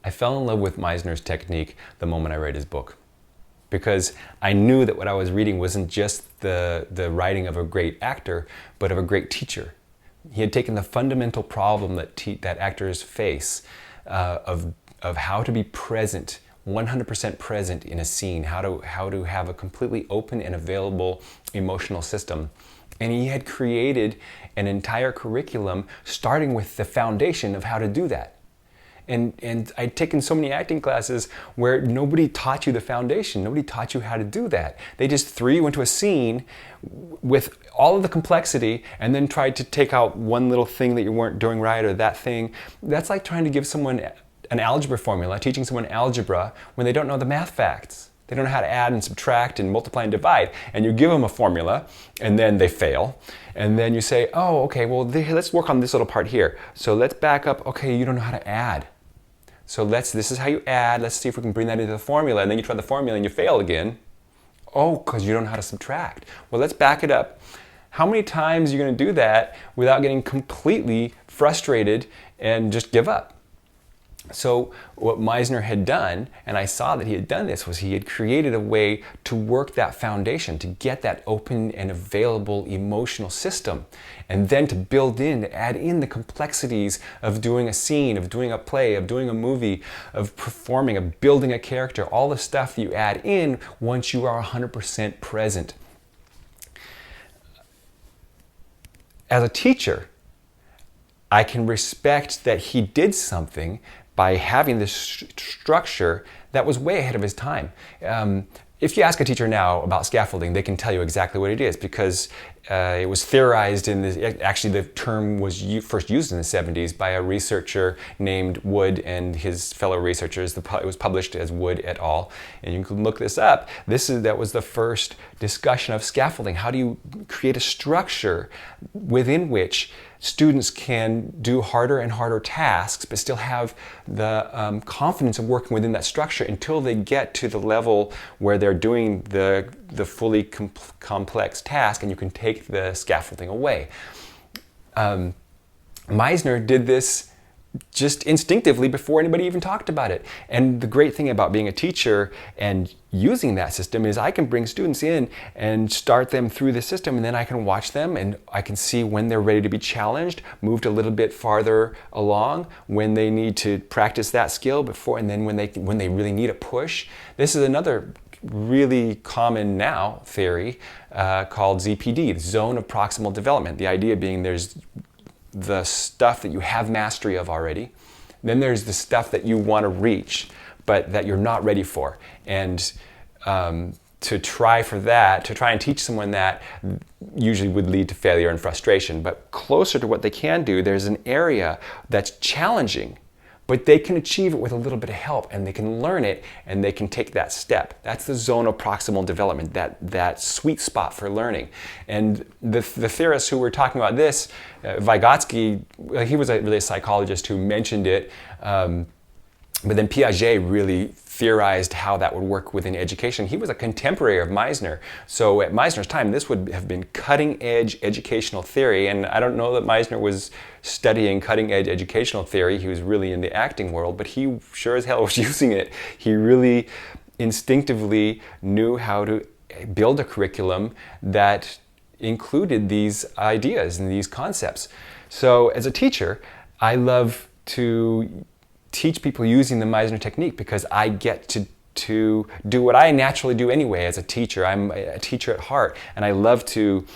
I fell in love with Meisner's technique the moment I read his book, because I knew that what I was reading wasn't just the writing of a great actor, but of a great teacher. He had taken the fundamental problem that actors face of how to be present, 100% present in a scene, how to have a completely open and available emotional system. And he had created an entire curriculum starting with the foundation of how to do that. And I'd taken so many acting classes where nobody taught you the foundation. Nobody taught you how to do that. They just threw you into a scene with all of the complexity and then tried to take out one little thing that you weren't doing right, or that thing. That's like trying to give someone an algebra formula, teaching someone algebra when they don't know the math facts. They don't know how to add and subtract and multiply and divide. And you give them a formula, and then they fail. And then you say, oh, okay, well, let's work on this little part here. So let's back up. Okay, you don't know how to add. So this is how you add. Let's see if we can bring that into the formula. And then you try the formula and you fail again. Oh, because you don't know how to subtract. Well, let's back it up. How many times are you going to do that without getting completely frustrated and just give up? So what Meisner had done, and I saw that he had done this, was he had created a way to work that foundation, to get that open and available emotional system, and then to add in the complexities of doing a scene, of doing a play, of doing a movie, of performing, of building a character, all the stuff that you add in once you are 100% present. As a teacher, I can respect that he did something by having this structure that was way ahead of his time. If you ask a teacher now about scaffolding, they can tell you exactly what it is, because it was theorized actually the term was first used in the 70s by a researcher named Wood and his fellow researchers. It was published as Wood et al. And you can look this up. That was the first discussion of scaffolding. How do you create a structure within which students can do harder and harder tasks, but still have the confidence of working within that structure until they get to the level where they're doing the fully complex task, and you can take the scaffolding away. Meisner did this just instinctively before anybody even talked about it. And the great thing about being a teacher and using that system is I can bring students in and start them through the system, and then I can watch them and I can see when they're ready to be challenged, moved a little bit farther along, when they need to practice that skill before, and then when they really need a push. This is another really common now theory called ZPD, the zone of proximal development. The idea being there's the stuff that you have mastery of already. Then there's the stuff that you want to reach, but that you're not ready for. And to try and teach someone that usually would lead to failure and frustration. But closer to what they can do, there's an area that's challenging, but they can achieve it with a little bit of help, and they can learn it, and they can take that step. That's the zone of proximal development, that sweet spot for learning. And the theorists who were talking about this, Vygotsky, he was really a psychologist who mentioned it, but then Piaget really theorized how that would work within education. He was a contemporary of Meisner. So at Meisner's time, this would have been cutting-edge educational theory. And I don't know that Meisner was studying cutting-edge educational theory. He was really in the acting world, but he sure as hell was using it. He really instinctively knew how to build a curriculum that included these ideas and these concepts. So as a teacher, I love to teach people using the Meisner technique, because I get to do what I naturally do anyway as a teacher. I'm a teacher at heart, and I love to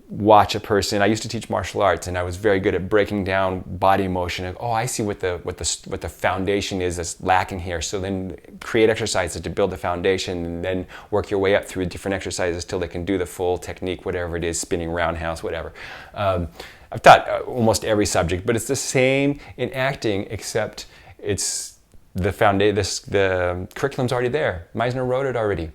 watch a person. I used to teach martial arts, and I was very good at breaking down body motion. Oh, I see what the foundation is that's lacking here. So then create exercises to build the foundation, and then work your way up through different exercises till they can do the full technique, whatever it is, spinning roundhouse, whatever. I've taught almost every subject, but it's the same in acting, except it's the curriculum's already there. Meisner wrote it already.